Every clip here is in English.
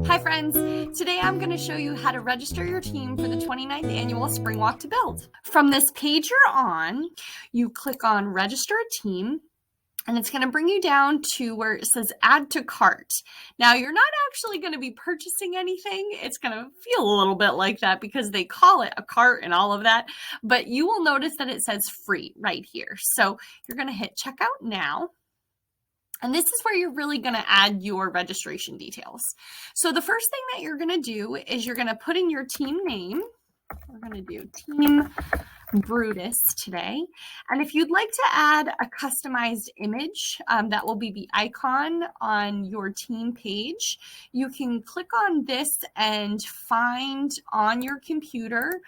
Hi friends, today I'm going to show you how to register your team for the 29th annual Spring Walk to Build. From this page you're on, you click on register a team and it's going to bring you down to where it says add to cart. Now you're not actually going to be purchasing anything. It's going to feel a little bit like that because they call it a cart and all of that, but you will notice that it says free right here. So you're going to hit checkout now. And this is where you're really going to add your registration details. So the first thing that you're going to do is you're going to put in your team name. We're going to do Team Brutus today. And if you'd like to add a customized image, that will be the icon on your team page, you can click on this and find on your computer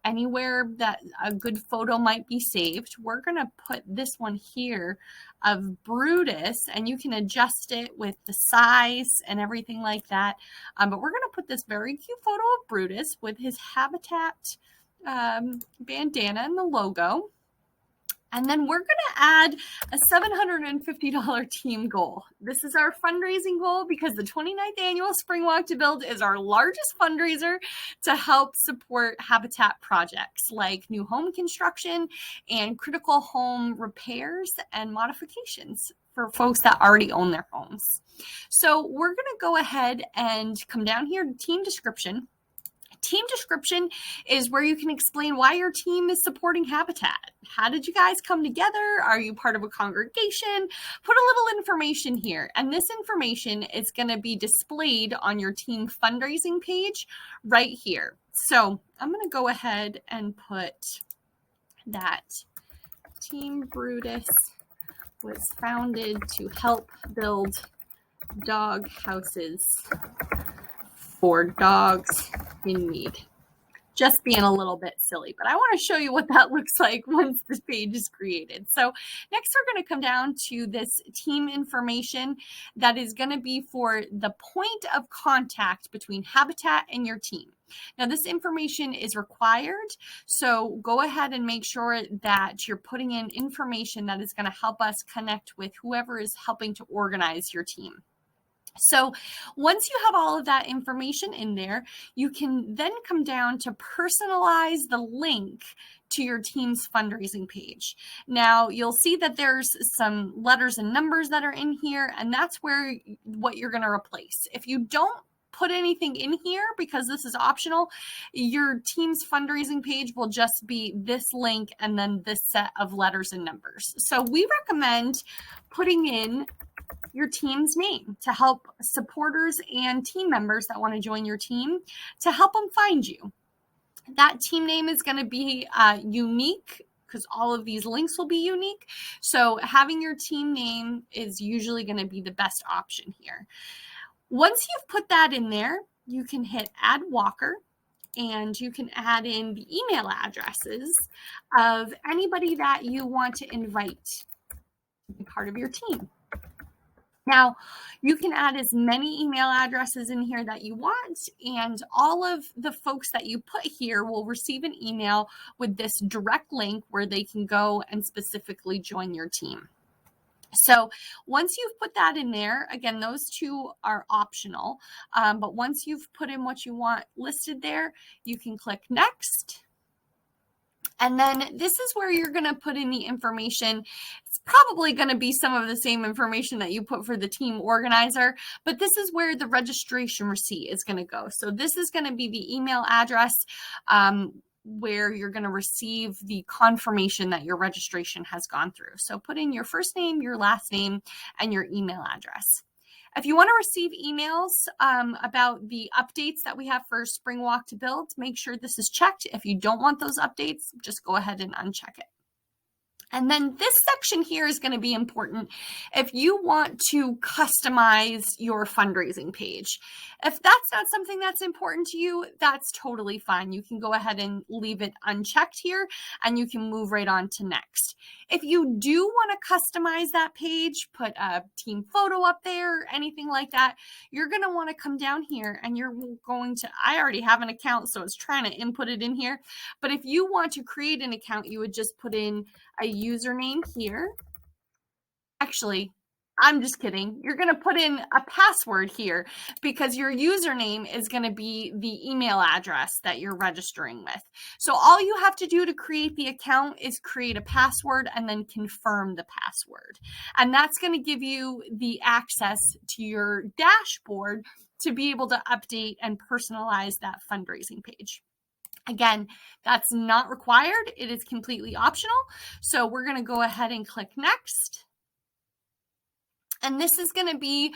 anywhere that a good photo might be saved. We're going to put this one here of Brutus, and you can adjust it with the size and everything like that. But we're going to put this very cute photo of Brutus with his Habitat bandana and the logo. And then we're going to add a $750 team goal. This is our fundraising goal because the 29th annual Spring Walk to Build is our largest fundraiser to help support habitat projects like new home construction and critical home repairs and modifications for folks that already own their homes. So we're going to go ahead and come down here to team description. Team description is where you can explain why your team is supporting Habitat. How did you guys come together? Are you part of a congregation? Put a little information here. And this information is going to be displayed on your team fundraising page right here. So I'm going to go ahead and put that Team Brutus was founded to help build dog houses for dogs in need. Just being a little bit silly, but I want to show you what that looks like once this page is created. So next we're going to come down to this team information that is going to be for the point of contact between Habitat and your team. Now this information is required, so go ahead and make sure that you're putting in information that is going to help us connect with whoever is helping to organize your team. So once you have all of that information in there, you can then come down to personalize the link to your team's fundraising page. Now you'll see that there's some letters and numbers that are in here, and that's where what you're going to replace. If you don't put anything in here because this is optional, your team's fundraising page will just be this link and then this set of letters and numbers. So we recommend putting in your team's name to help supporters and team members that want to join your team to help them find you. That team name is going to be unique because all of these links will be unique. So having your team name is usually going to be the best option here. Once you've put that in there, you can hit Add Walker and you can add in the email addresses of anybody that you want to invite to be part of your team. Now, you can add as many email addresses in here that you want, and all of the folks that you put here will receive an email with this direct link where they can go and specifically join your team. So once you've put that in there, again, those two are optional, but once you've put in what you want listed there, you can click Next. And then this is where you're going to put in the information. It's probably going to be some of the same information that you put for the team organizer, but this is where the registration receipt is going to go. So this is going to be the email address where you're going to receive the confirmation that your registration has gone through. So put in your first name, your last name, and your email address. If you want to receive emails about the updates that we have for Spring Walk to Build, make sure this is checked. If you don't want those updates, just go ahead and uncheck it. And then this section here is going to be important if you want to customize your fundraising page. If that's not something that's important to you, that's totally fine. You can go ahead and leave it unchecked here and you can move right on to next. If you do want to customize that page, put a team photo up there, anything like that, you're going to want to come down here and you're going to, I already have an account, so it's trying to input it in here. But if you want to create an account, you would just put in a username here. Actually, I'm just kidding. You're going to put in a password here because your username is going to be the email address that you're registering with. So all you have to do to create the account is create a password and then confirm the password. And that's going to give you the access to your dashboard to be able to update and personalize that fundraising page. Again, that's not required. It is completely optional. So we're going to go ahead and click next. And this is going to be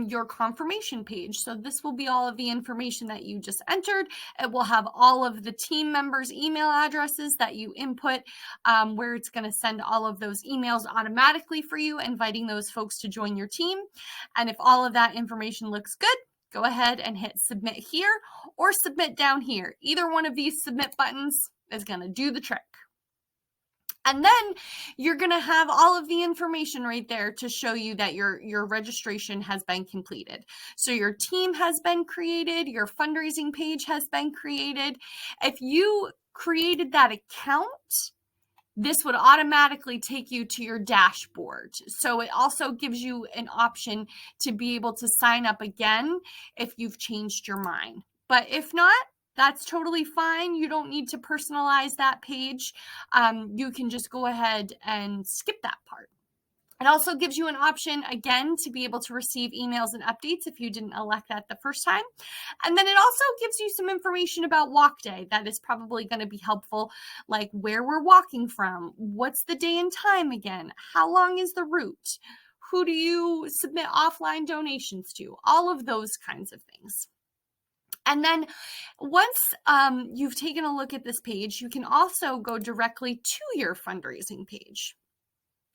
your confirmation page. So this will be all of the information that you just entered. It will have all of the team members' email addresses that you input, where it's going to send all of those emails automatically for you, inviting those folks to join your team. And if all of that information looks good, go ahead and hit submit here or submit down here. Either one of these submit buttons is going to do the trick. And then you're going to have all of the information right there to show you that your registration has been completed. So your team has been created, your fundraising page has been created. If you created that account, this would automatically take you to your dashboard. So it also gives you an option to be able to sign up again if you've changed your mind. But if not, that's totally fine. You don't need to personalize that page. You can just go ahead and skip that part. It also gives you an option, again, to be able to receive emails and updates if you didn't elect that the first time. And then it also gives you some information about walk day that is probably going to be helpful, like where we're walking from, what's the day and time again, how long is the route, who do you submit offline donations to, all of those kinds of things. And then once you've taken a look at this page, you can also go directly to your fundraising page.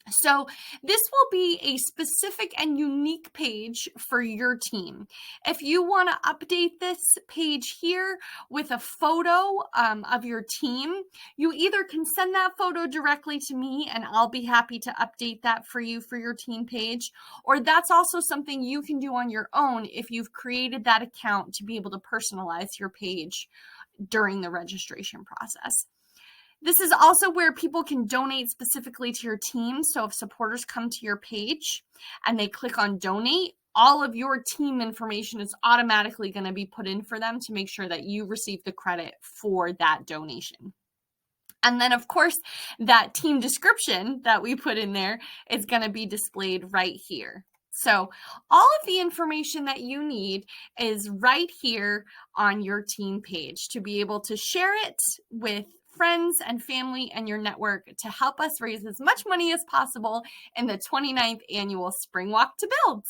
So this will be a specific and unique page for your team. If you want to update this page here with a photo of your team, you either can send that photo directly to me and I'll be happy to update that for you for your team page, or that's also something you can do on your own if you've created that account to be able to personalize your page during the registration process. This is also where people can donate specifically to your team. So if supporters come to your page and they click on donate, all of your team information is automatically going to be put in for them to make sure that you receive the credit for that donation. And then, of course, that team description that we put in there is going to be displayed right here. So all of the information that you need is right here on your team page to be able to share it with friends and family and your network to help us raise as much money as possible in the 29th annual Spring Walk to Build.